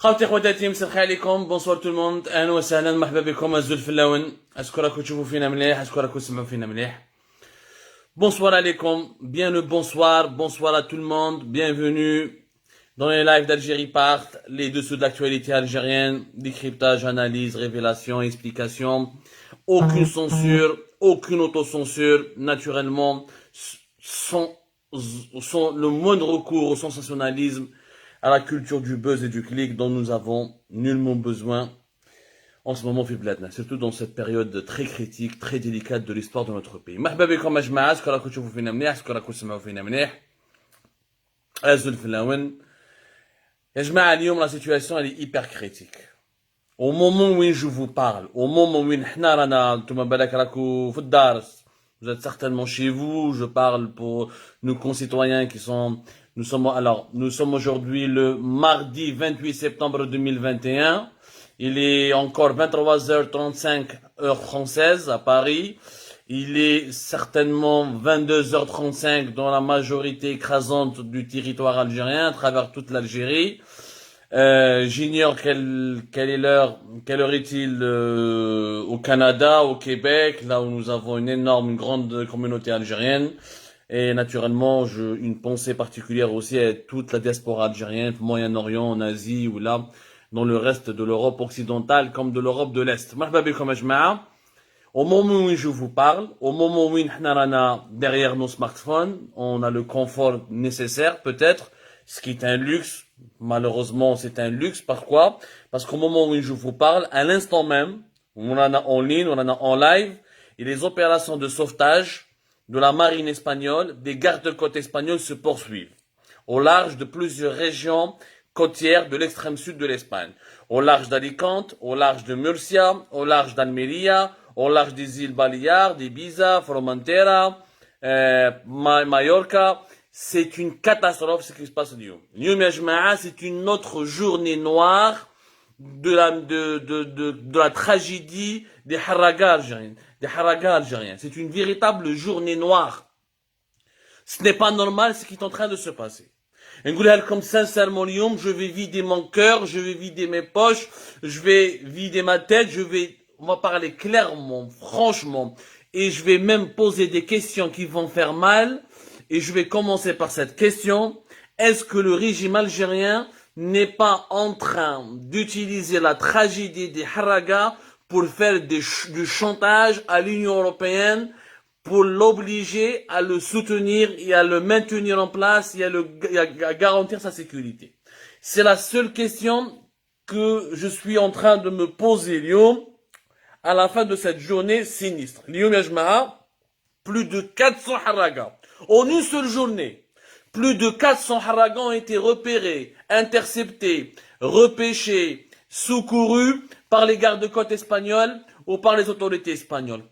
خوتي خواتاتي مساء الخير عليكم بونسوار تو الموند اهلا وسهلا مرحبا بكم الزول في اللون اسكو راكم تشوفوا فينا مليح اسكو راكم تسمعوا فينا مليح bonsoir عليكم bien le bonsoir à tout le monde bienvenue dans les lives d'Algérie Part les dessous de l'actualité algérienne décryptage analyse révélation explication aucune censure aucune autocensure naturellement sans le moindre recours au sensationnalisme à la culture du buzz et du clic dont nous avons nullement besoin en ce moment, surtout dans cette période très critique, très délicate de l'histoire de notre pays. مرحبا بكم يا جماعة، شكون راكم تشوفوا فينا مليح، شكون راكم تسمعوا فينا مليح. أزول في اللون. يا جماعة اليوم la situation elle est hyper critique. Au moment où je vous parle, au moment où حنا رانا نتوما بالك راكم في الدار. Vous êtes certainement chez vous, je parle pour nos concitoyens qui sont... Nous sommes aujourd'hui le mardi 28 septembre 2021. Il est encore 23h35 heure française à Paris. Il est certainement 22h35 dans la majorité écrasante du territoire algérien, à travers toute l'Algérie. J'ignore quelle heure est-il au Canada, au Québec, là où nous avons une grande communauté algérienne. Et naturellement, une pensée particulière aussi à toute la diaspora algérienne, au Moyen-Orient, en Asie ou là, dans le reste de l'Europe occidentale comme de l'Europe de l'Est. Au moment où je vous parle, au moment où derrière nos smartphones, on a le confort nécessaire peut-être, ce qui est un luxe. Malheureusement, c'est un luxe. Pourquoi? Parce qu'au moment où je vous parle, à l'instant même, on en a en ligne, on en a en live, et les opérations de sauvetage de la marine espagnole, des gardes-côtes espagnols se poursuivent au large de plusieurs régions côtières de l'extrême sud de l'Espagne, au large d'Alicante, au large de Murcia, au large d'Almeria, au large des îles Baleares, d'Ibiza, Formentera, Mallorca. C'est une catastrophe ce qui se passe aujourd'hui. Lyoum ya Jama'a, c'est une autre journée noire de la tragédie des Haragas algériens. C'est une véritable journée noire. Ce n'est pas normal ce qui est en train de se passer. Comme sincèrement, je vais vider mon cœur, je vais vider mes poches, je vais vider ma tête, on va parler clairement, franchement, et je vais même poser des questions qui vont faire mal, et je vais commencer par cette question. Est-ce que le régime algérien n'est pas en train d'utiliser la tragédie des Haragas pour faire du chantage à l'Union européenne, pour l'obliger à le soutenir et à le maintenir en place et à garantir sa sécurité? C'est la seule question que je suis en train de me poser, Lyon, à la fin de cette journée sinistre. Lyon Yajma'a, plus de 400 Haragas. En une seule journée, plus de 400 Haragas ont été repérés, interceptés, repêchés, secourus par les gardes-côtes espagnols ou par les autorités espagnoles.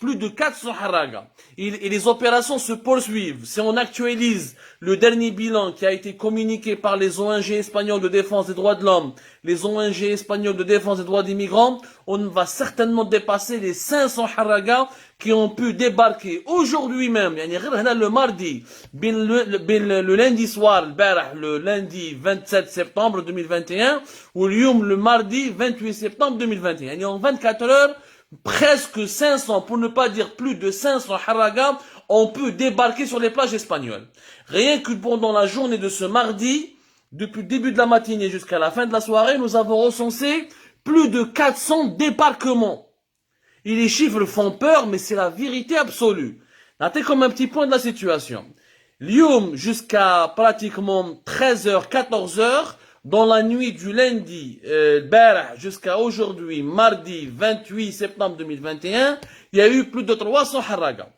Plus de 400 Haragas. Et les opérations se poursuivent. Si on actualise le dernier bilan qui a été communiqué par les ONG espagnols de défense des droits de l'homme, les ONG espagnols de défense des droits des migrants, on va certainement dépasser les 500 Haragas qui ont pu débarquer aujourd'hui même, le mardi, le lundi soir, le lundi 27 septembre 2021, ou le mardi 28 septembre 2021. En 24 heures, presque 500, pour ne pas dire plus de 500 Haragas ont pu débarquer sur les plages espagnoles. Rien que pendant la journée de ce mardi, depuis le début de la matinée jusqu'à la fin de la soirée, nous avons recensé plus de 400 débarquements. Et les chiffres font peur, mais c'est la vérité absolue. Notez comme un petit point de la situation. Lyoum, jusqu'à pratiquement 13h, 14h, dans la nuit du lundi jusqu'à aujourd'hui, mardi 28 septembre 2021, il y a eu plus de 300 Haragas.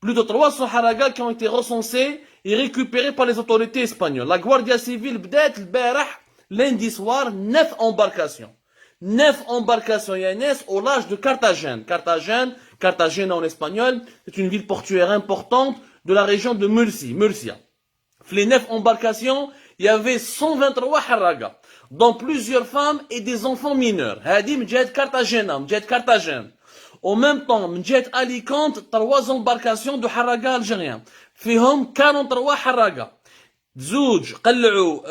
Plus de 300 Haragas qui ont été recensés et récupérés par les autorités espagnoles. La Guardia Civile, lundi soir, 9 embarcations. 9 embarcations Yanes au large de Carthagène. Carthagène en espagnol, c'est une ville portuaire importante de la région de Murcia. Les 9 embarcations, il y avait 123 Haragas, dont plusieurs femmes et des enfants mineurs. Hadi Mdjet Carthagène. En même temps, Mdjet Alicante, 3 embarcations de Haragas algériens. Fihom 43 Haragas. زوج قلعوا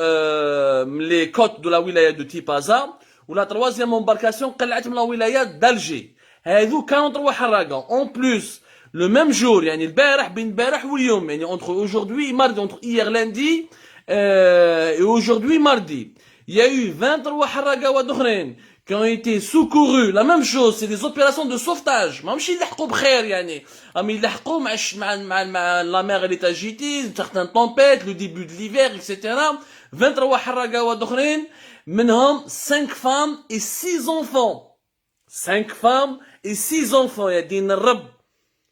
les côtes de la wilaya de Tipaza, ou la troisième embarcation قلعت من la wilaya d'Alger. هذو كانوا 3 حراقة. En plus, le même jour, يعني البارح بين البارح واليوم, يعني entre aujourd'hui et mardi, entre hier lundi et aujourd'hui mardi, il y a eu 23 حراقة ودخرين qui ont été secourus. La même chose, c'est des opérations de sauvetage. ماهمش يلحقوا بخير يعني. Mais يلحقوا مع la mer elle est agitée, certaines tempêtes, le début de l'hiver, etc. 23 حراقة ودخرين, منهم 5 femmes et 6 enfants. 5 femmes et 6 enfants, يا دين الرب.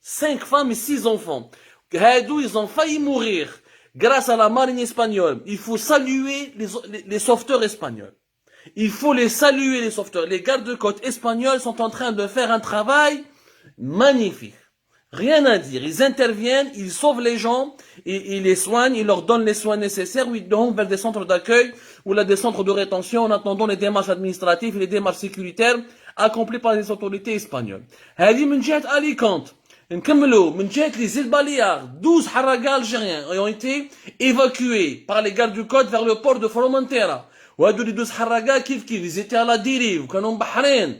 5 femmes et 6 enfants. هادو, ils ont failli mourir grâce à la marine espagnole. Il faut saluer les sauveteurs espagnols. Il faut les saluer, les sauveteurs. Les gardes-côtes espagnols sont en train de faire un travail magnifique. Rien à dire. Ils interviennent, ils sauvent les gens, ils les soignent, ils leur donnent les soins nécessaires, ou ils donnent vers des centres d'accueil ou là des centres de rétention en attendant les démarches administratives et les démarches sécuritaires accomplies par les autorités espagnoles. هذه من جهة Alicante. نكملوا من جهة les îles Baléares. 12 حراقة algériens ont été évacués par les gardes-côtes vers le port de Formentera. وهادو اللي 12 حراقة كيف ils étaient à la dérive وكانوا مبحرين.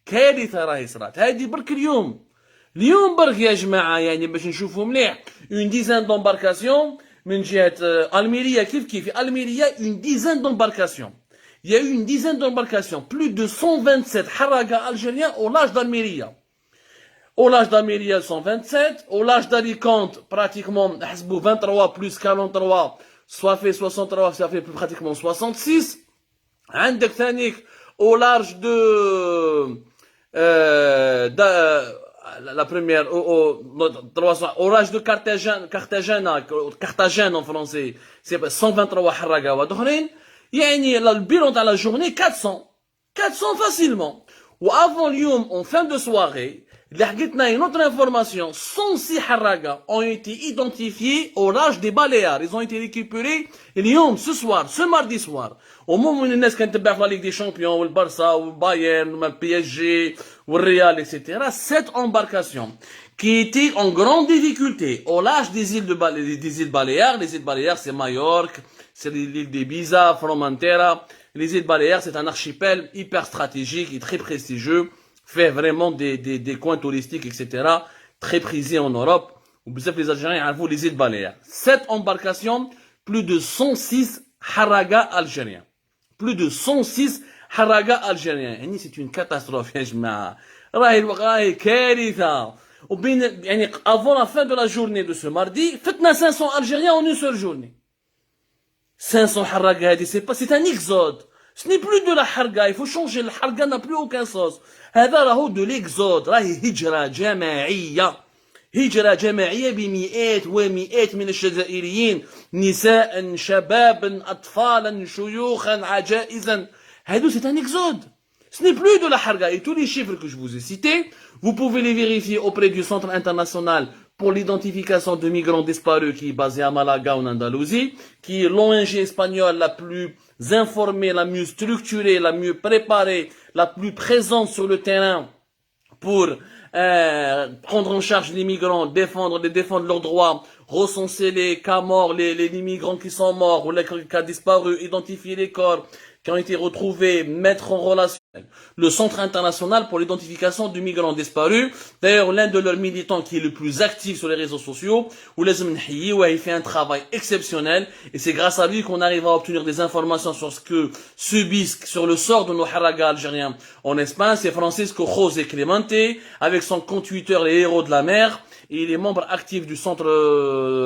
كارثة راهي صرات. هادي برك اليوم برك يا جماعة يعني باش نشوفوا مليح une dizaine d'embarcations من جهة Almeria كيف Almeria une dizaine d'embarcations. Il y a eu une dizaine d'embarcations, plus de 127 حراقة algériens au large d'Almeria. Au large d'Almeria 127, au large d'Alicante pratiquement 23 plus 43 soit fait 63, ça fait pratiquement 66. عندك ثانيك au large de la première au large de Carthagène en français, c'est 123 حراقة ودخرين. يعني le bilan de la journée 400 facilement. Ou avant اليوم en fin de soirée, une autre information, 106 حراقة ont été identifiés au large des Baléares. Ils ont été récupérés اليوم, ce soir, ce mardi soir. Au moment où الناس كانت تتبع في la Ligue des Champions, والبارسا, والبايرن, le PSG, والريال, etc. 7 embarcations qui étaient en grande difficulté au large des îles Baléares. Les îles Baléares, c'est Majorque, c'est l'île d'Ibiza, Formentera. Les îles Baléares, c'est un archipel hyper stratégique et très prestigieux, fait vraiment des coins touristiques, etc., très prisés en Europe. Vous savez, les Algériens avouent les îles Baléares. 7 embarcations, plus de 106 haragas algériens. Plus de 106 haragas algériens. Et c'est une catastrophe, يا جماعة. راهي كارثة. Avant la fin de la journée de ce mardi, faites-nous 500 Algériens en une seule journée. 500 haragas, c'est un exode. Ce n'est plus de la harga, il faut changer, la harga n'a plus aucun sens. هذا راهو de l'exode, راهي هجرة جماعية. هجرة جماعية بمئات ومئات من الجزائريين، نساء، شبابا، أطفالا، شيوخا، عجائزا. هذا c'est un exode. Ce n'est plus de la harga. Et tous les chiffres que je vous ai cités, vous pouvez les vérifier auprès du Centre international pour l'identification de migrants disparus qui est basé à Malaga en Andalousie, qui est l'ONG espagnole la plus informée, la mieux structurée, la mieux préparée, la plus présente sur le terrain pour prendre en charge les migrants, défendre leurs droits, recenser les cas morts, les migrants qui sont morts ou les cas disparus, identifier les corps qui ont été retrouvés, mettre en relation le Centre international pour l'identification de migrants disparus. D'ailleurs, l'un de leurs militants qui est le plus actif sur les réseaux sociaux, Oulazm Nhiyi, il fait un travail exceptionnel et c'est grâce à lui qu'on arrive à obtenir des informations sur ce que subissent, sur le sort de nos haragas algériens en Espagne. C'est Francisco José Clemente, avec son compte Twitter Les Héros de la Mer. Et il est membre actif du Centre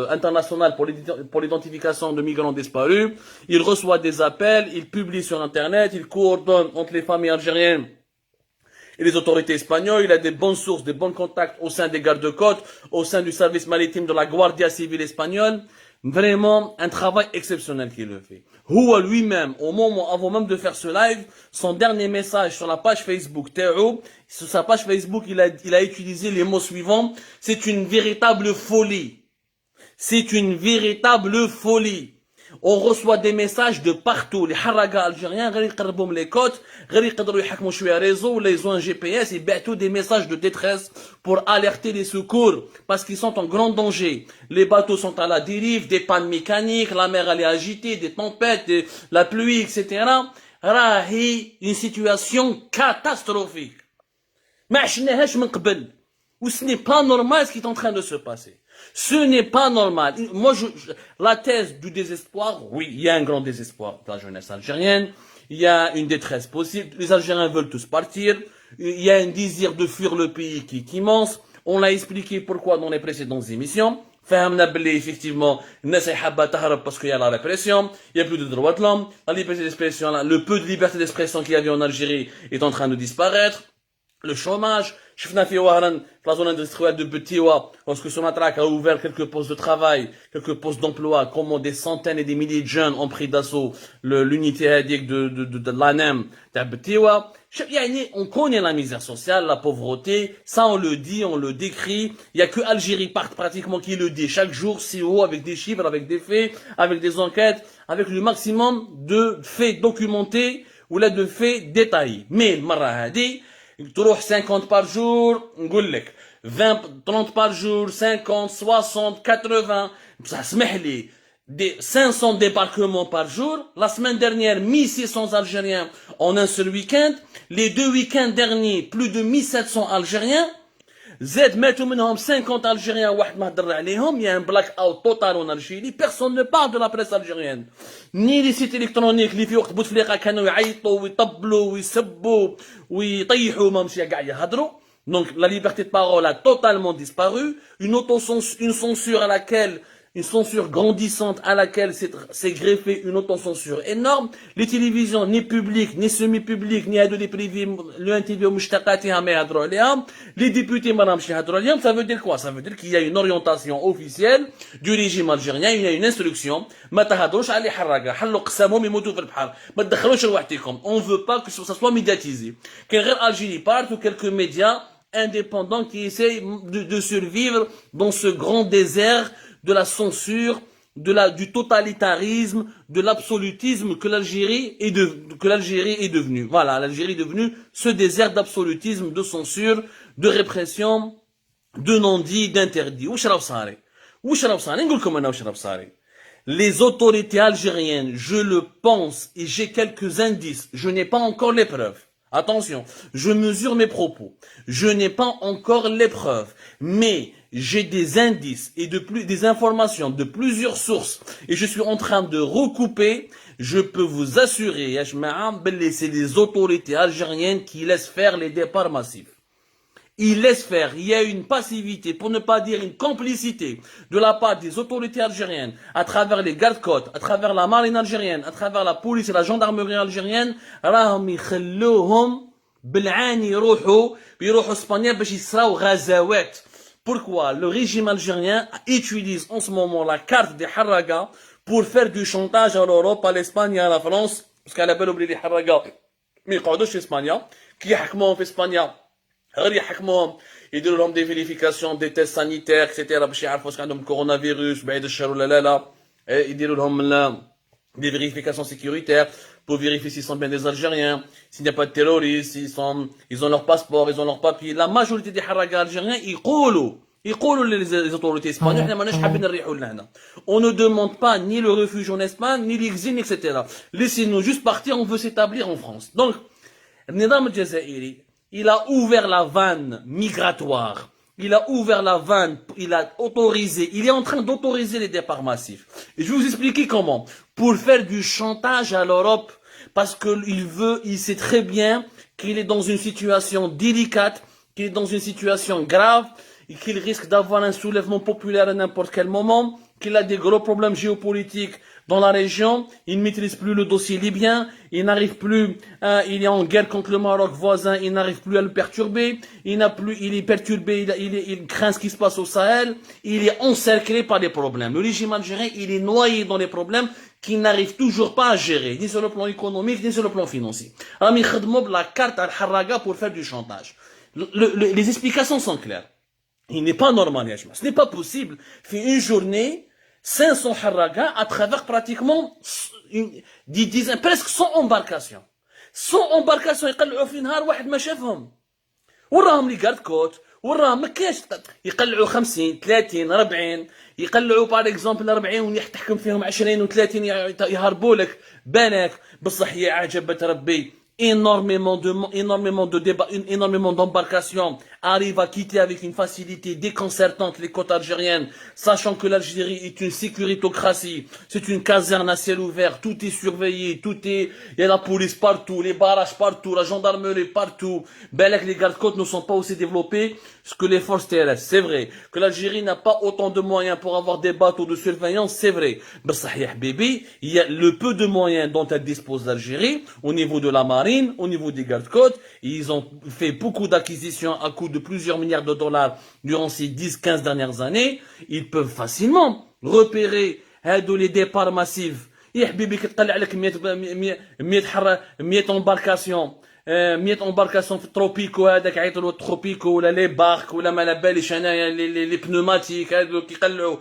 international pour l'identification de migrants disparus. Il reçoit des appels, il publie sur Internet, il coordonne entre les familles algériennes et les autorités espagnoles. Il a des bonnes sources, des bons contacts au sein des gardes-côtes, au sein du service maritime de la Guardia Civile espagnole. Vraiment, un travail exceptionnel qu'il le fait. Houa lui-même, au moment, avant même de faire ce live, son dernier message sur la page Facebook, Théo, sur sa page Facebook, il a utilisé les mots suivants. C'est une véritable folie. C'est une véritable folie. On reçoit des messages de partout. Les haragas algériens, غير يقربهم les côtes, غير يقدروا يحكموا شوية réseau, les ont un GPS, ils battent des messages de détresse pour alerter les secours, parce qu'ils sont en grand danger. Les bateaux sont à la dérive, des pannes mécaniques, la mer elle est agitée, des tempêtes, la pluie, etc. راهي une situation catastrophique. ما عشناهاش من قبل. Ou ce n'est pas normal ce qui est en train de se passer. Ce n'est pas normal. Moi, la thèse du désespoir, oui, il y a un grand désespoir de la jeunesse algérienne. Il y a une détresse possible. Les Algériens veulent tous partir. Il y a un désir de fuir le pays qui est immense. On l'a expliqué pourquoi dans les précédentes émissions. Effectivement, parce qu'il y a la répression, il n'y a plus de droits de l'homme, la liberté d'expression, le peu de liberté d'expression qu'il y avait en Algérie est en train de disparaître. Le chômage, شفنا في وهران في la zone industrielle de Betiwa, lorsque Sonatrach a ouvert quelques postes de travail, quelques postes d'emploi, comment des centaines et des milliers de jeunes ont pris d'assaut l'unité de l'ANEM de Betiwa. On connaît la misère sociale, la pauvreté, ça on le dit, on le décrit. Il y a que Algérie pratiquement qui le dit chaque jour, si haut, avec des chiffres, avec des faits, avec des enquêtes, avec le maximum de faits documentés ou là de faits détaillés. Mais Marahadi, تروح 50 par jour, نقول لك 20 30 par jour, 50 60 80 ça سمح لي des 500 débarquements par jour. La semaine dernière 1600 Algériens en un seul week-end. Les 2 week-ends derniers plus de 1700 Algériens. زاد ماتوا منهم 50 Algériens واحد ما هضر عليهم. Il y a un blackout total en Algérie. Personne ne parle de la presse algérienne. Ni les sites électroniques اللي في وقت بوتفليقة كانوا يعيطوا ويطبلوا ويسبوا ويطيحوا ما مشي كاع يهضروا. Donc la liberté de parole a totalement disparu. Une censure à laquelle une censure grandissante à laquelle s'est greffée une autocensure énorme. Les télévisions, ni publiques, ni semi-publiques, ni les privées, les députés, ça veut dire quoi? Ça veut dire qu'il y a une orientation officielle du régime algérien, il y a une instruction. On ne veut pas que ça soit médiatisé. Qu'un Algérie parte ou quelques médias indépendants qui essayent de survivre dans ce grand désert de la censure, du totalitarisme, de l'absolutisme que l'Algérie est devenue. Voilà, l'Algérie est devenue ce désert d'absolutisme, de censure, de répression, de non-dit, d'interdit. Les autorités algériennes, je le pense, et j'ai quelques indices, je n'ai pas encore les preuves. Attention, je mesure mes propos. Je n'ai pas encore les preuves, mais j'ai des indices et des informations de plusieurs sources et je suis en train de recouper. Je peux vous assurer, c'est les autorités algériennes qui laissent faire les départs massifs. Ils laissent faire. Il y a une passivité, pour ne pas dire une complicité, de la part des autorités algériennes, à travers les gardes-côtes, à travers la marine algérienne, à travers la police et la gendarmerie algérienne. راهم يخلوهم بالعاني يروحوا اسبانيا باش يسراو غزوات. Pourquoi le régime algérien utilise en ce moment la carte des Harraga pour faire du chantage à l'Europe, à l'Espagne et à la France, parce qu'à la belle oublie les Harraga, mais ils يقعدوش في اسبانيا, qui يحكموهم في اسبانيا غير يحكموهم يديروا لهم des vérifications, des tests sanitaires, etc. باش يعرفوا واش عندهم الكورونا بعيد الشر ولا لا, يديروا لهم des vérifications sécuritaires pour vérifier s'ils sont bien des Algériens, s'il n'y a pas de terroristes, ils ont leur passeport, ils ont leurs papiers. La majorité des Harraga algériens, ils يقولوا les autorités espagnoles, on ne demande pas ni le refuge en Espagne, ni l'exil, etc. Laissez-nous juste partir, on veut s'établir en France. Donc, النظام الجزائري, il a ouvert la vanne migratoire. Il a ouvert la vanne, il est en train d'autoriser les départs massifs. Et je vais vous expliquer comment. Pour faire du chantage à l'Europe, parce il sait très bien qu'il est dans une situation délicate, qu'il est dans une situation grave, et qu'il risque d'avoir un soulèvement populaire à n'importe quel moment, qu'il a des gros problèmes géopolitiques dans la région, il ne maîtrise plus le dossier libyen, il n'arrive plus, il est en guerre contre le Maroc voisin, il n'arrive plus à le perturber, il est perturbé, il craint ce qui se passe au Sahel, il est encerclé par des problèmes. Le régime algérien, il est noyé dans les problèmes qu'il n'arrive toujours pas à gérer, ni sur le plan économique, ni sur le plan financier. Alors, il khadmob la carte al-Harraga pour faire du chantage. Les explications sont claires. Il n'est pas normal, ce n'est pas possible. Fait une journée, 500 harragas à travers pratiquement presque 100 embarcations. 100 embarcations يقلعوا في نهار واحد ما شافهم. وراهم لي جارد كوت، وراهم ما كاينش يقلعوا 50 30 40، يقلعوا باغ اكزومبل 40 تحكم فيهم 20 و30 يهربوا لك بالك. بصح يا عجبة ربي énormément d'embarcations arrivent à quitter avec une facilité déconcertante les côtes algériennes, sachant que l'Algérie est une sécuritocratie, c'est une caserne à ciel ouvert, tout est surveillé, il y a la police partout, les barrages partout, la gendarmerie partout. Belek, les gardes-côtes ne sont pas aussi développés que les forces terrestres, c'est vrai. Que l'Algérie n'a pas autant de moyens pour avoir des bateaux de surveillance, c'est vrai. Mais Habibi, il y a le peu de moyens dont elle dispose l'Algérie, au niveau de la marine, au niveau des gardes-côtes. Ils ont fait beaucoup d'acquisitions à coût de plusieurs milliards de dollars durant ces 10-15 dernières années. Ils peuvent facilement repérer les départs massifs. يا حبيبي كتطلع لك 100 embarcations 100 embarcations في التروبيكو، هذاك عيطوا له التروبيكو ولا لي بارك ولا ما على باليش انايا لي بنوماتيك هذوك كيقلعوا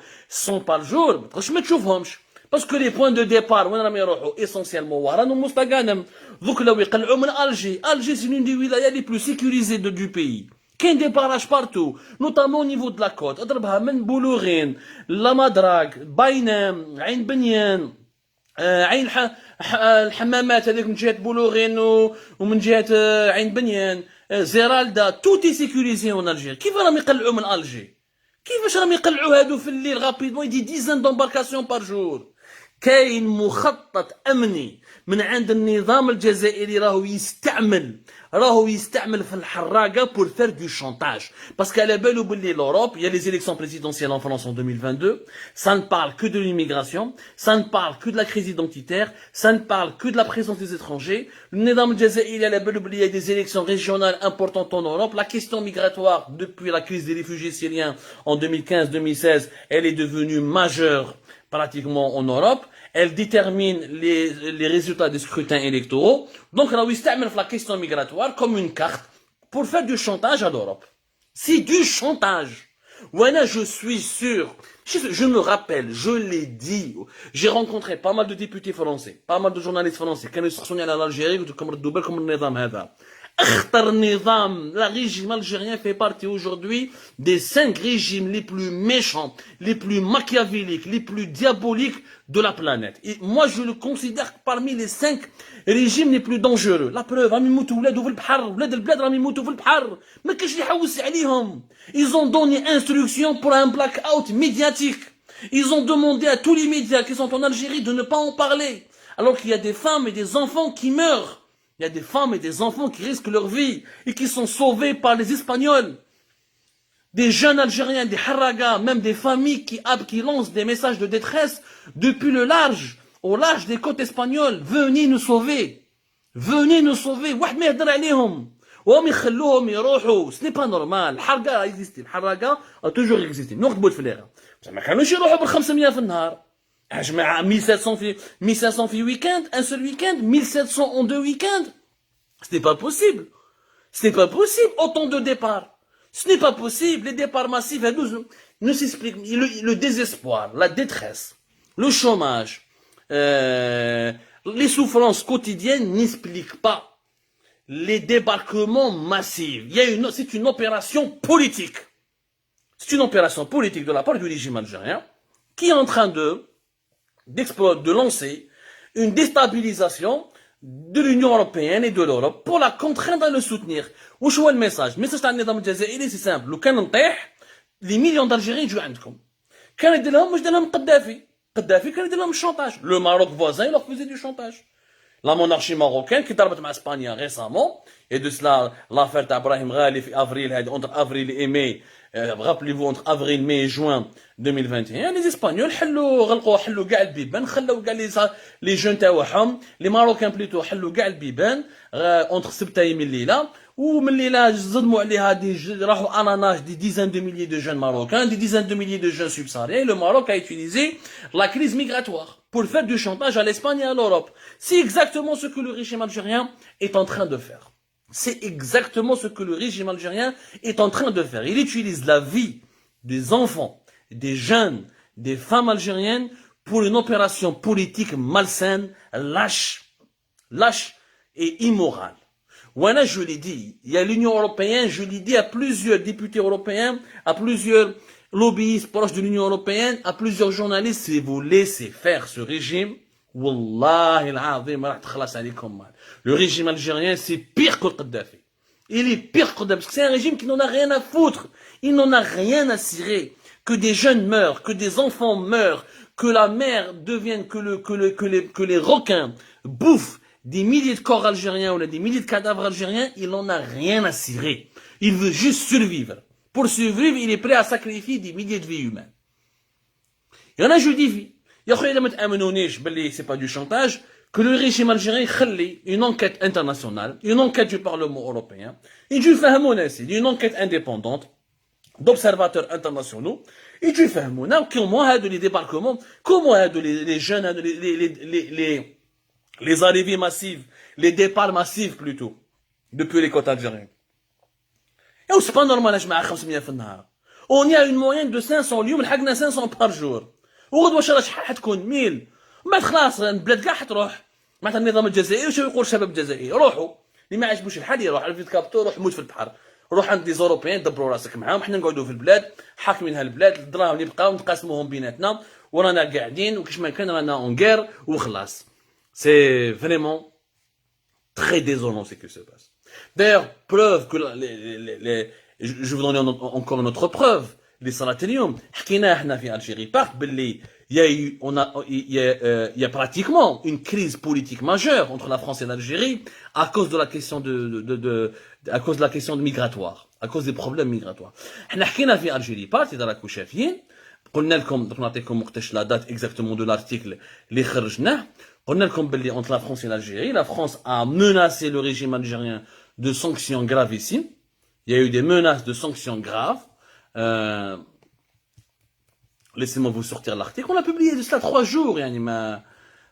100 بار جور، ما تقدرش ما تشوفهمش باسكو لي بوين دو ديبار وين راهم يروحوا اسونسيالمون وراهم مستقانم. دوك لو يقلعوا من الجي سي لون دي ولايات لي بلو سيكوريزي دو بيي. كاين دي باراج بارتو نوتامون نيفو دو لا كوت، اضربها من بولوغين لا مدراك باينام عين بنيان عين الحمامات هذيك من جهه بولوغين ومن جهه عين بنيان زيرالدا، توتي سيكوريزي اون الجيري. كيف راهم يقلعوا من الجي؟ كيفاش راهم يقلعوا هادو في الليل غابيدمون دي ديزان دومباركاسيون بار جور؟ كاين مخطط امني من عند النظام الجزائري راهو يستعمل في الحراقه pour faire du chantage. Parce qu'à la belle ou باللي l'Europe, il y a les élections présidentielles en France en 2022, ça ne parle que de l'immigration, ça ne parle que de la crise identitaire, ça ne parle que de la présence des étrangers. Le nizam الجزائري à la belle ou il y a des élections régionales importantes en Europe. La question migratoire depuis la crise des réfugiés syriens en 2015-2016, elle est devenue majeure pratiquement en Europe. Elle détermine les résultats des scrutins électoraux. Donc, on utilise la question migratoire comme une carte pour faire du chantage à l'Europe. C'est du chantage. Voilà, je suis sûr. Je me rappelle, je l'ai dit. J'ai rencontré pas mal de députés français, pas mal de journalistes français qui sont à l'Algérie, comme le double, comme le nizam hada. La régime algérien fait partie aujourd'hui des 5 régimes les plus méchants, les plus machiavéliques, les plus diaboliques de la planète. Et moi, je le considère parmi les 5 régimes les plus dangereux. La preuve, ils ont donné instruction pour un blackout médiatique. Ils ont demandé à tous les médias qui sont en Algérie de ne pas en parler. Alors qu'il y a des femmes et des enfants qui meurent. Il y a des femmes et des enfants qui risquent leur vie et qui sont sauvés par les Espagnols. Des jeunes Algériens, des harragas, même des familles qui lancent des messages de détresse depuis le large, au large des côtes espagnoles. Venez nous sauver. Venez nous sauver. واحد ما يهدر عليهم. وهم يخلوهم يروحوا. Ce n'est pas normal. الحرقة existe. الحرقة a toujours existé. نقطبوا الفليرة. بس ما كانوش يروحوا بال 500 في النهار. 1700 في week-end, un seul week-end, 1700 en 2 week-ends. Ce n'est pas possible. Ce n'est pas possible, autant de départs. Ce n'est pas possible, les départs massifs ne s'expliquent. Le désespoir, la détresse, le chômage, les souffrances quotidiennes n'expliquent pas les débarquements massifs. C'est une opération politique. C'est une opération politique de la part du régime algérien qui est en train de lancer une déstabilisation de l'Union européenne et de l'Europe pour la contraindre à le soutenir. وش هو الميساج؟ الميساج تاع النظام الجزائري سي سامبل. لو كان نطيح لي مليون دالجيريين يجوا عندكم. كان يدير لهم واش دار لهم قدافي كان يدير لهم الشونتاج. لو ماروك فوازان leur faisait du chantage. La monarchie marocaine qui ضربت مع اسبانيا récemment et de cela l'affaire تاع ابراهيم غالي في افريل هذه entre avril et mai. Rappelez-vous entre avril, mai et juin 2021, les Espagnols حلوا كاع البيبان, خلوا كاع les jeunes تاعهم, les Marocains plutôt حلوا كاع البيبان entre سبتاي من الليلة, ومن الليلة زدموا عليها راحوا à la nage des dizaines de milliers de jeunes Marocains, des dizaines de milliers de jeunes subsahariens. Le Maroc a utilisé la crise migratoire pour faire du chantage à l'Espagne et à l'Europe. C'est exactement ce que le régime algérien est en train de faire. C'est exactement ce que le régime algérien est en train de faire. Il utilise la vie des enfants, des jeunes, des femmes algériennes pour une opération politique malsaine, lâche et immorale. Voilà, je l'ai dit, il y a l'Union européenne, je l'ai dit à plusieurs députés européens, à plusieurs lobbyistes proches de l'Union européenne, à plusieurs journalistes, si vous laissez faire ce régime, Wallahi al-azim, le régime algérien, c'est pire que le Kadhafi. Il est pire que le Kadhafi, parce que c'est un régime qui n'en a rien à foutre. Il n'en a rien à cirer. Que des jeunes meurent, que des enfants meurent, que la mer devienne, que les requins bouffent des milliers de corps algériens ou des milliers de cadavres algériens, il n'en a rien à cirer. Il veut juste survivre. Pour survivre, il est prêt à sacrifier des milliers de vies humaines. Il y en a, je dis, c'est pas du chantage, que le régime algérien khali une enquête internationale, une enquête du Parlement européen, une enquête indépendante, d'observateurs internationaux, et tu fais comment les débarquements, comment les jeunes, les arrivées massives, les départs massifs plutôt, depuis les côtes algériennes. Et c'est pas normal, on y a une moyenne de 500 اليوم لحقنا 500 par jour. وغدوه شحال حتكون 1000 ما خلاص البلاد كاع حتروح معناتها النظام الجزائري وش يقول الشباب الجزائري روحوا اللي ما عجبوش الحال يروح على فيت كابتو روح موت في البحر روح عند دي زوروبيين دبروا راسك معاهم حنا نقعدوا في البلاد حاكمين هالبلاد الدراهم اللي بقاو نتقاسموهم بيناتنا ورانا قاعدين وكاش ما كان رانا اون غير وخلاص سي فريمون très désolant ce qui se passe. D'ailleurs, preuve que je vous donne encore une autre preuve. Les Salatinium, حكينا في Algérie part, il y a pratiquement une crise politique majeure entre la France et l'Algérie à cause de la question à cause de la question migratoire, à cause des problèmes migratoires. احنا حكينا في Algérie part, إذا راكم شافين قلنا لكم نعطيكم وقتاش la date exactement de l'article اللي خرجناه قلنا لكم باللي entre la France et l'Algérie, la France a menacé le régime algérien de sanctions gravissimes. Il y a eu des menaces de sanctions graves. Laissez-moi vous sortir l'article. On a publié de cela 3 jours.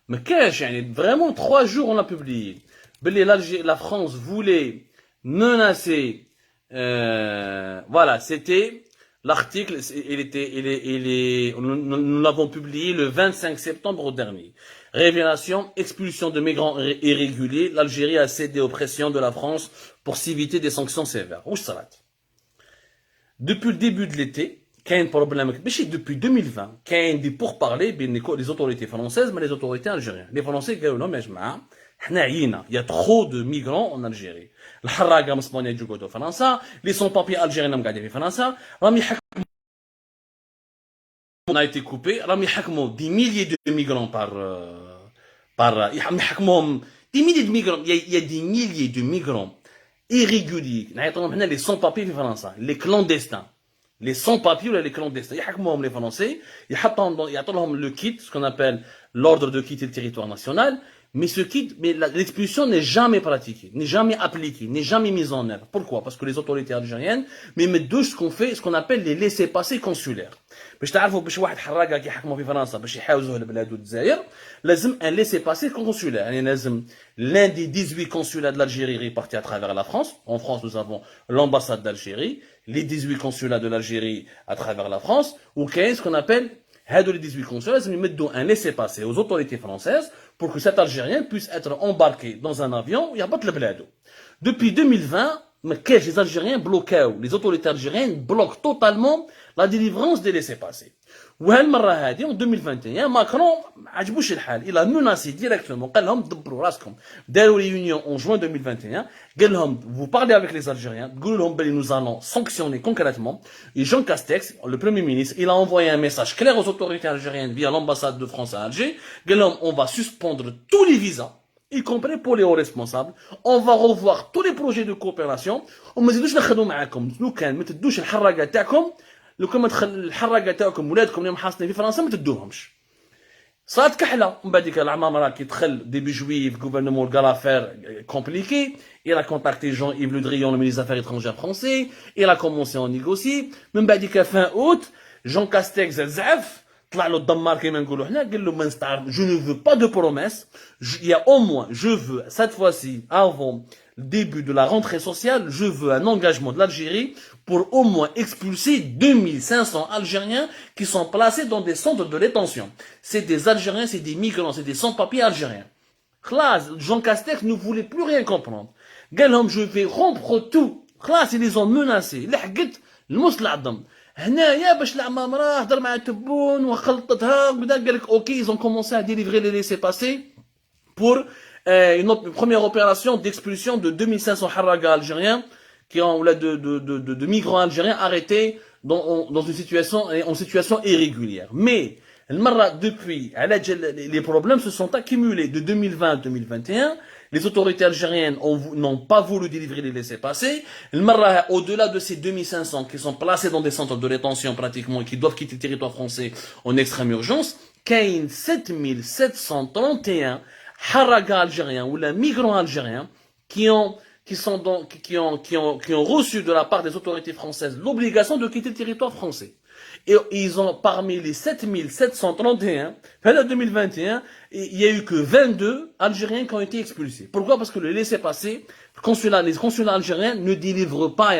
Mais cache, vraiment 3 jours on l'a publié. La France voulait menacer. Voilà, c'était l'article. Nous l'avons publié le 25 septembre dernier. Révélation, expulsion de migrants irréguliers. L'Algérie a cédé aux pressions de la France pour s'éviter des sanctions sévères. Où ça va? Depuis le début de l'été, il y a un problème. Depuis 2020, il y a des pourparlers entre les autorités françaises et les autorités algériennes. Les Français disent non, mais il y a trop de migrants en Algérie. Les sans-papiers algériens ont gardé les Français. On a été coupé. Des milliers de migrants par des milliers de migrants. Il y a des milliers de migrants irréguliers. Les sans-papiers français, les clandestins. Les sans-papiers ou les clandestins. Les Français, ils ont le kit, ce qu'on appelle l'ordre de quitter le territoire national. Mais ce kit, l'expulsion n'est jamais pratiquée, n'est jamais appliquée, n'est jamais mise en œuvre. Pourquoi? Parce que les autorités algériennes, mettent ce qu'on appelle les laissez-passer consulaires. باش تعرفوا باش واحد حراقه كيحكموا في فرنسا باش يحاوزوه لبلاد الجزائر لازم ان laissez passer consulaire يعني لازم l'un des 18 consulats de l'Algérie répartis à travers la France. En France, nous avons l'ambassade d'Algérie, les 18 consulats de l'Algérie à travers la France, ou qu'est-ce qu'on appelle les 18 consulats, لازم يمدوا un laissez passer aux autorités françaises pour que cet Algérien puisse être embarqué dans un avion et يهبط لبلاده. Depuis 2020, les Algériens bloquent, les autorités algériennes bloquent totalement la délivrance des laissez-passer. En 2021, Macron عجبوش الحال. Il a menacé directement. قال لهم دبروا راسكم. داروا réunion en juin 2021. قال لهم vous parlez avec les Algériens. قولوا لهم بلي nous allons sanctionner concrètement. Et Jean Castex, le Premier ministre, il a envoyé un message clair aux autorités algériennes via l'ambassade de France à Alger. قال لهم on va suspendre tous les visas, y compris pour les hauts responsables. On va revoir tous les projets de coopération. وما تزيدوش نخدموا معاكم. لو كان ما تدوش الحراقه تاعكم لو كان ما تخل الحراقه تاعكم ولادكم اللي محاصنين في فرنسا ما تدوهمش. صارت كحله من بعد ديك العمامره كي دخل ديبي جويف غوفرنمون غالافير كومبليكي. Il a contacté Jean-Yves Le Drian, le ministre des Affaires étrangères français. Il a commencé à négocier. من بعد ديك fin août, Jean Castex زعف طلع له الدمار كما نقولوا حنا قال له ما نستعرض je ne veux pas de promesses il y a au moins je veux cette fois-ci avant le début de la rentrée sociale je veux un engagement de l'Algérie pour au moins expulser 2500 Algériens qui sont placés dans des centres de détention. C'est des Algériens, c'est des migrants, c'est des sans-papiers algériens. Classe, Jean Castex ne voulait plus rien comprendre. قال لهم je vais rompre tout. Classe, ils les ont menacés. لحقت الموس العظم. هنايا باش العمامرة هضر مع تبون وخلطتها وبدا قال لك اوكي ils ont commencé à délivrer les laissez-passer pour une première opération d'expulsion de 2500 harraga algériens qui ont de migrants algériens arrêtés dans une situation en situation irrégulière. Mais depuis les problèmes se sont accumulés de 2020 à 2021. Les autorités algériennes n'ont pas voulu délivrer les laissez-passer. Au-delà de ces 2500 qui sont placés dans des centres de rétention pratiquement et qui doivent quitter le territoire français en extrême urgence, qu'il y a 7731 harraga algériens ou les migrants algériens qui ont reçu de la part des autorités françaises l'obligation de quitter le territoire français. Et ils ont, parmi les 7731, fin 2021, il y a eu que 22 Algériens qui ont été expulsés. Pourquoi? Parce que le laissez-passer, les consulats algériens ne délivrent pas,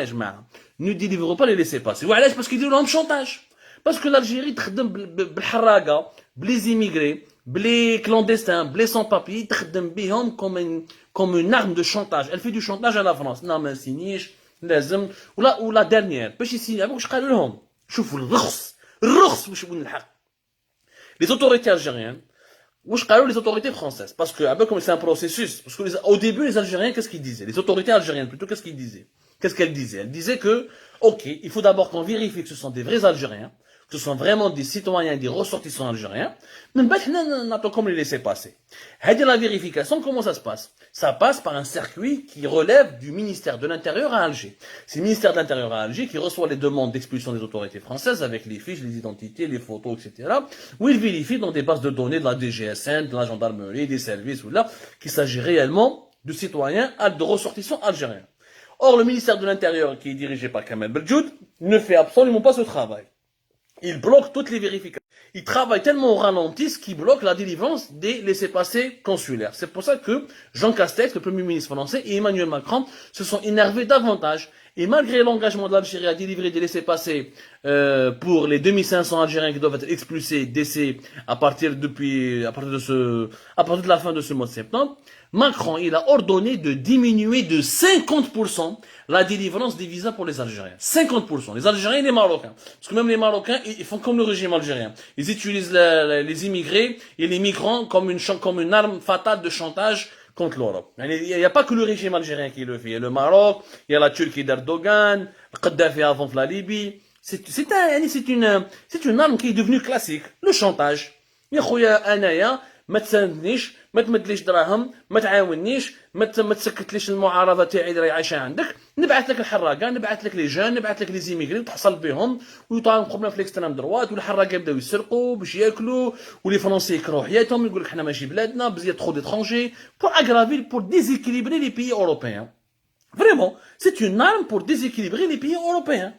ne délivrent pas les laissez-passer. Ou alors parce qu'ils disent un chantage. Parce que l'Algérie, بالحراقة, les immigrés, les clandestins, les sans-papiers, comme une arme de chantage. Elle fait du chantage à la France. Non, mais signish, لازم, ou la dernière. باش يسيني, واش قالوا لهم؟ شوفوا الرخص واش يقول الحق. Les autorités algériennes, واش قالوا les autorités françaises, parce que comme c'est un processus, parce que au début les Algériens qu'est-ce qu'ils disaient, les autorités algériennes plutôt qu'est-ce qu'ils disaient, qu'est-ce qu'elles disaient, elles disaient que ok, il faut d'abord qu'on vérifie que ce sont des vrais Algériens, que ce sont vraiment des citoyens et des ressortissants algériens, mais n'attend comme les laisser passer. Et la vérification, comment ça se passe? Ça passe par un circuit qui relève du ministère de l'Intérieur à Alger. C'est le ministère de l'Intérieur à Alger qui reçoit les demandes d'expulsion des autorités françaises avec les fiches, les identités, les photos, etc. Où il vérifie dans des bases de données de la DGSN, de la gendarmerie, des services, ou là, qu'il s'agit réellement de citoyens, de ressortissants algériens. Or, le ministère de l'Intérieur, qui est dirigé par Kamel Beldjoud, ne fait absolument pas ce travail. Il bloque toutes les vérifications. Il travaille tellement au ralenti qu'il bloque la délivrance des laissez-passer consulaires. C'est pour ça que Jean Castex, le Premier ministre français, et Emmanuel Macron se sont énervés davantage. Et malgré l'engagement de l'Algérie à délivrer des laissez-passer pour les 2500 Algériens qui doivent être expulsés d'essai à partir de la fin de ce mois de septembre, Macron, il a ordonné de diminuer de 50% la délivrance des visas pour les Algériens. 50%. Les Algériens et les Marocains. Parce que même les Marocains, ils font comme le régime algérien. Ils utilisent les immigrés et les migrants comme une arme fatale de chantage contre l'Europe. Il n'y a pas que le régime algérien qui le fait. Il y a le Maroc, il y a la Turquie d'Erdogan, Kadhafi avant la Libye. C'est une arme qui est devenue classique. Le chantage. يا خويا انايا ما تساندنيش ما تمدليش دراهم ما تعاونيش ما تسكتليش المعارضه تاعي اللي عايشه عندك نبعث لك الحراقه نبعث لك لي جان نبعث لك لي زيميغري وتحصل بهم ويطلعوا بروبليم في الاكستريم دروات والحراقه يبداو يسرقوا باش ياكلوا ولي فرونسي يكرهوا حياتهم يقول لك حنا ماشي بلادنا بزياد ترو ديترونجي pour aggraver pour déséquilibrer les pays européens. Vraiment, c'est une arme pour déséquilibrer les pays européens.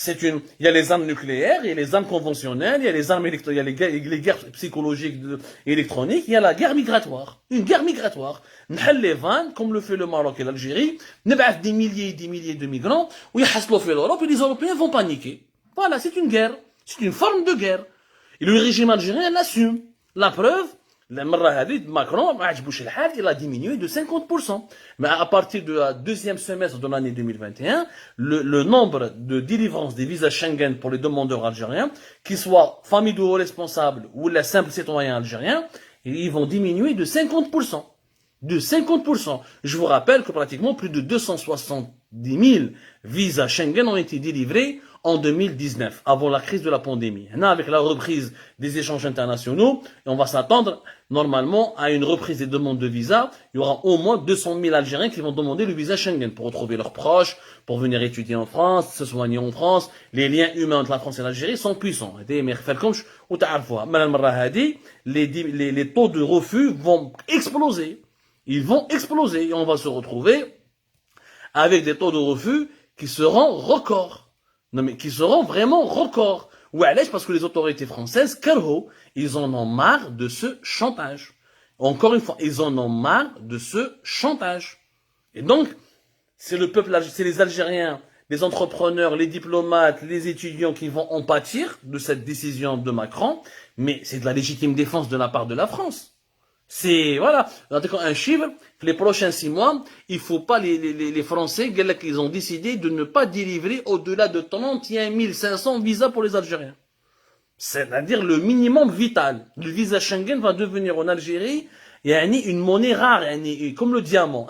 Il y a les armes nucléaires, il y a les armes conventionnelles, il y a les armes il y a les guerres psychologiques et électroniques, il y a la guerre migratoire. Une guerre migratoire. نحل les vannes, comme le fait le Maroc et l'Algérie, نبعث des milliers et des milliers de migrants, ويحصلوا في l'Europe et les Européens vont paniquer. Voilà, c'est une guerre. C'est une forme de guerre. Et le régime algérien l'assume. La preuve, Macron, il a diminué de 50%. Mais à partir du deuxième semestre de l'année 2021, le nombre de délivrances des visas Schengen pour les demandeurs algériens, qu'ils soient familles de hauts responsables ou les simples citoyens algériens, ils vont diminuer de 50%. De 50%. Je vous rappelle que pratiquement plus de 270 000 visas Schengen ont été délivrés en 2019, avant la crise de la pandémie. Avec la reprise des échanges internationaux, et on va s'attendre normalement à une reprise des demandes de visa. Il y aura au moins 200 000 Algériens qui vont demander le visa Schengen pour retrouver leurs proches, pour venir étudier en France, se soigner en France. Les liens humains entre la France et l'Algérie sont puissants. Les taux de refus vont exploser. Ils vont exploser et on va se retrouver avec des taux de refus qui seront records. Non mais qui seront vraiment records. Parce que les autorités françaises, ils en ont marre de ce chantage. Encore une fois, ils en ont marre de ce chantage. Et donc, c'est le peuple, c'est les Algériens, les entrepreneurs, les diplomates, les étudiants qui vont en pâtir de cette décision de Macron, mais c'est de la légitime défense de la part de la France. C'est, voilà, un chiffre, les prochains 6 mois, il faut pas les Français, ils ont décidé de ne pas délivrer au-delà de 31 500 visas pour les Algériens. C'est-à-dire le minimum vital. Le visa Schengen va devenir en Algérie, une monnaie rare, comme le diamant,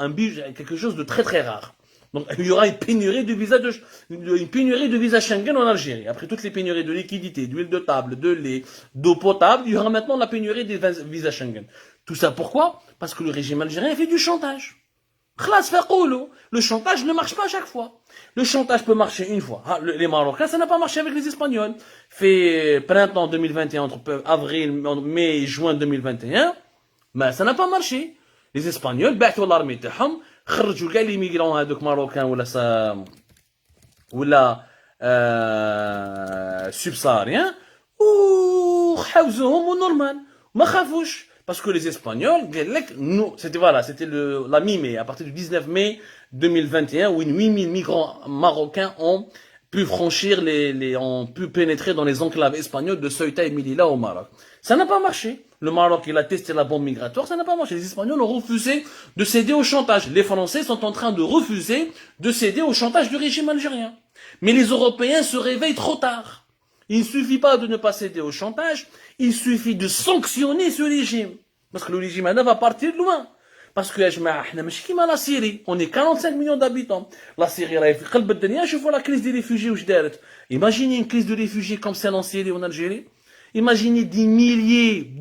quelque chose de très très rare. Donc, il y aura une pénurie de visa Schengen en Algérie. Après toutes les pénuries de liquidités, d'huile de table, de lait, d'eau potable, il y aura maintenant la pénurie des visas Schengen. Tout ça pourquoi? Parce que le régime algérien fait du chantage. Le chantage ne marche pas à chaque fois. Le chantage peut marcher une fois. Les Marocains, ça n'a pas marché avec les Espagnols. Fait printemps 2021, entre avril, mai et juin 2021, mais ça n'a pas marché. Les Espagnols, بعثوا l'armée تاعهم, خرجوا كاع les migrants هذوك ماروكان ولا subsahariens, وحاوزوهم ونورمال ما خافوش. Parce que les Espagnols, c'était la mi-mai, à partir du 19 mai 2021, où 8000 migrants marocains ont pu franchir ont pu pénétrer dans les enclaves espagnoles de Ceuta et Melilla au Maroc. Ça n'a pas marché. Le Maroc, il a testé la bombe migratoire, ça n'a pas marché. Les Espagnols ont refusé de céder au chantage. Les Français sont en train de refuser de céder au chantage du régime algérien. Mais les Européens se réveillent trop tard. Il ne suffit pas de ne pas céder au chantage, il suffit de sanctionner ce régime. Parce que le régime va partir loin. Parce que la Syrie, on est 45 millions d'habitants. La Syrie, je vois la crise des réfugiés. Imaginez une crise de réfugiés comme celle en Syrie ou en Algérie. Imaginez des milliers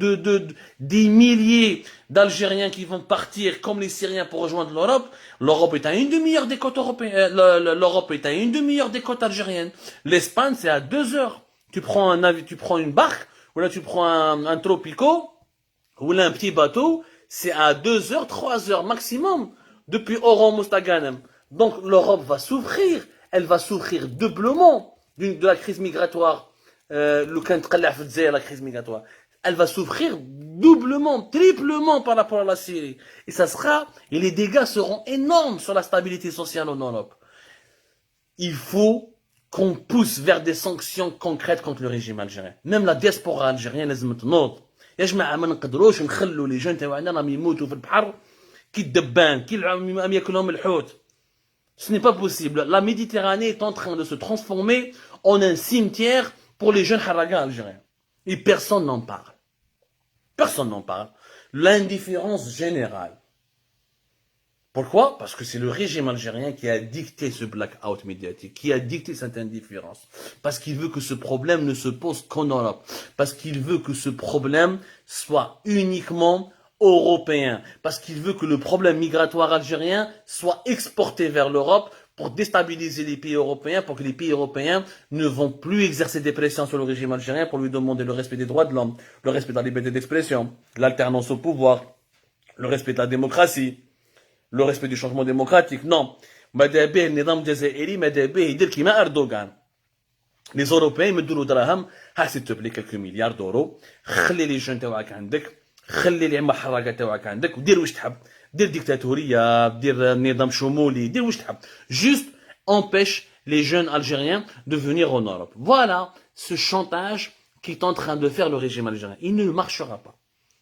d'Algériens qui vont partir comme les Syriens pour rejoindre l'Europe. L'Europe est à une demi-heure des côtes européennes. L'Europe est à une demi-heure des côtes algériennes. L'Espagne, c'est à 2 heures. Tu prends une barque, ou là tu prends un tropico, ou là un petit bateau, c'est à 2 heures, 3 heures maximum, depuis Oran Mostaganem. Donc l'Europe va souffrir, elle va souffrir doublement de la crise migratoire, la crise migratoire. Elle va souffrir doublement, triplement par rapport à la Syrie. Et les dégâts seront énormes sur la stabilité sociale en Europe. Il faut qu'on pousse vers des sanctions concrètes contre le régime algérien. Même la diaspora algérienne لازم تنوض. يا جماعه ما نقدروش نخلوا لي جون تاعنا راهم يموتوا في البحر كي الدبان كي عم ياكلهم الحوت. Ce n'est pas possible. La Méditerranée est en train de se transformer en un cimetière pour les jeunes haragas algériens. Et personne n'en parle. Personne n'en parle. L'indifférence générale. Pourquoi? Parce que c'est le régime algérien qui a dicté ce blackout médiatique, qui a dicté cette indifférence. Parce qu'il veut que ce problème ne se pose qu'en Europe. Parce qu'il veut que ce problème soit uniquement européen. Parce qu'il veut que le problème migratoire algérien soit exporté vers l'Europe pour déstabiliser les pays européens, pour que les pays européens ne vont plus exercer des pressions sur le régime algérien pour lui demander le respect des droits de l'homme, le respect de la liberté d'expression, l'alternance au pouvoir, le respect de la démocratie, le respect du changement démocratique. Non. Les Européens يمدوا له دراهم s'il te plaît quelques milliards d'euros خلي لي جون تاعك عندك خلي لي المحرقه تاعك عندك ودير واش تحب دير ديكتاتوريه دير نظام شمولي دير واش تحب juste empêche les jeunes algériens de venir en Europe. Voilà ce chantage qu'est en train de faire le régime algérien. Il ne marchera pas.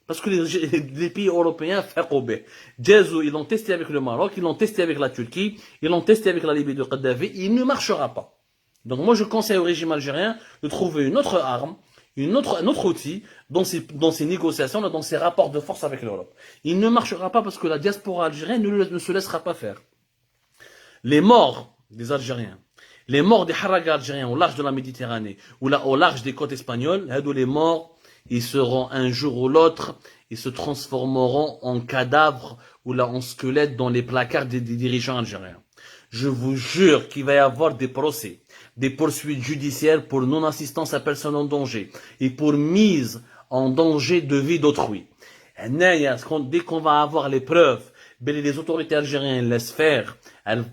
Parce que les pays européens, ils l'ont testé avec le Maroc, ils l'ont testé avec la Turquie, ils l'ont testé avec la Libye de Kadhafi, il ne marchera pas. Donc moi je conseille au régime algérien de trouver une autre arme, un autre outil dans ces négociations, dans ces rapports de force avec l'Europe. Il ne marchera pas parce que la diaspora algérienne ne se laissera pas faire. Les morts des Algériens, les morts des haragas algériens au large de la Méditerranée, ou là au large des côtes espagnoles, les morts, ils seront un jour ou l'autre, ils se transformeront en cadavres ou là en squelettes dans les placards des dirigeants algériens. Je vous jure qu'il va y avoir des procès, des poursuites judiciaires pour non-assistance à personne en danger et pour mise en danger de vie d'autrui. Dès qu'on va avoir les preuves, les autorités algériennes laissent faire, elles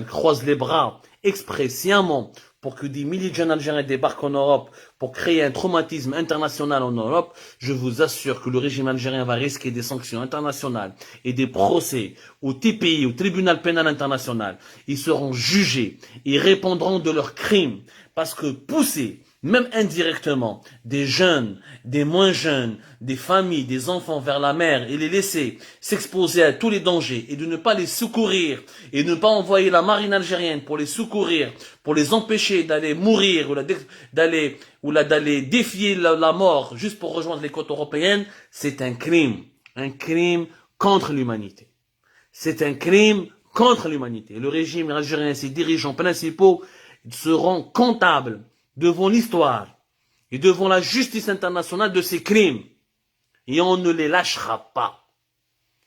croisent les bras expressément pour que des milliers de jeunes Algériens débarquent en Europe, pour créer un traumatisme international en Europe, je vous assure que le régime algérien va risquer des sanctions internationales et des procès au TPI, au tribunal pénal international. Ils seront jugés, ils répondront de leurs crimes, parce que pousser, même indirectement, des jeunes, des moins jeunes, des familles, des enfants vers la mer et les laisser s'exposer à tous les dangers et de ne pas les secourir et de ne pas envoyer la marine algérienne pour les secourir, pour les empêcher d'aller mourir ou d'aller défier la mort juste pour rejoindre les côtes européennes, c'est un crime contre l'humanité. C'est un crime contre l'humanité. Le régime algérien et ses dirigeants principaux seront comptables devant l'histoire et devant la justice internationale de ces crimes. Et on ne les lâchera pas.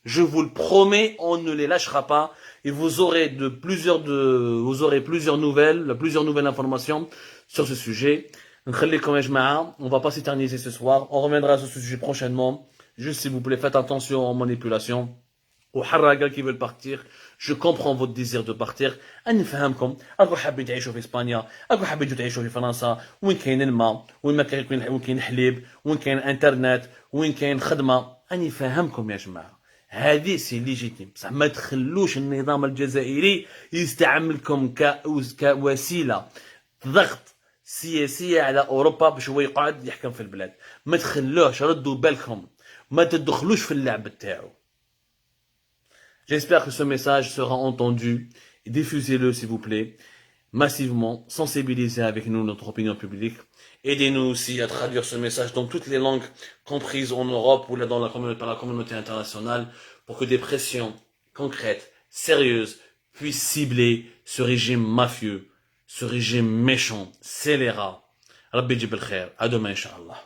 Je vous le promets, on ne les lâchera pas. Et vous aurez plusieurs nouvelles informations sur ce sujet. On va pas s'éterniser ce soir. On reviendra sur ce sujet prochainement. Juste s'il vous plaît, faites attention aux manipulations. Aux haragas qui veulent partir, je comprends votre désir de partir. أنا نفهمكم. أكو حابين تعيشوا في إسبانيا، أكو حابين تعيشوا في فرنسا، وين كاين الماء، وين كاين حليب، وين كاين انترنت، وين كاين خدمة. أنا فاهمكم يا جماعة. هذه سي ليجيتيم، بصح ما تخلوش النظام الجزائري يستعملكم كوسيلة ضغط سياسية على أوروبا باش هو يقعد يحكم في البلاد. ما تخلوهش، ردوا بالكم، ما تدخلوش في اللعب تاعو. J'espère que ce message sera entendu. Diffusez-le, s'il vous plaît, massivement. Sensibilisez avec nous notre opinion publique. Aidez-nous aussi à traduire ce message dans toutes les langues comprises en Europe ou par la communauté internationale pour que des pressions concrètes, sérieuses, puissent cibler ce régime mafieux, ce régime méchant, scélérat. Rabbi Jib al-Khair. À demain, Inch'Allah.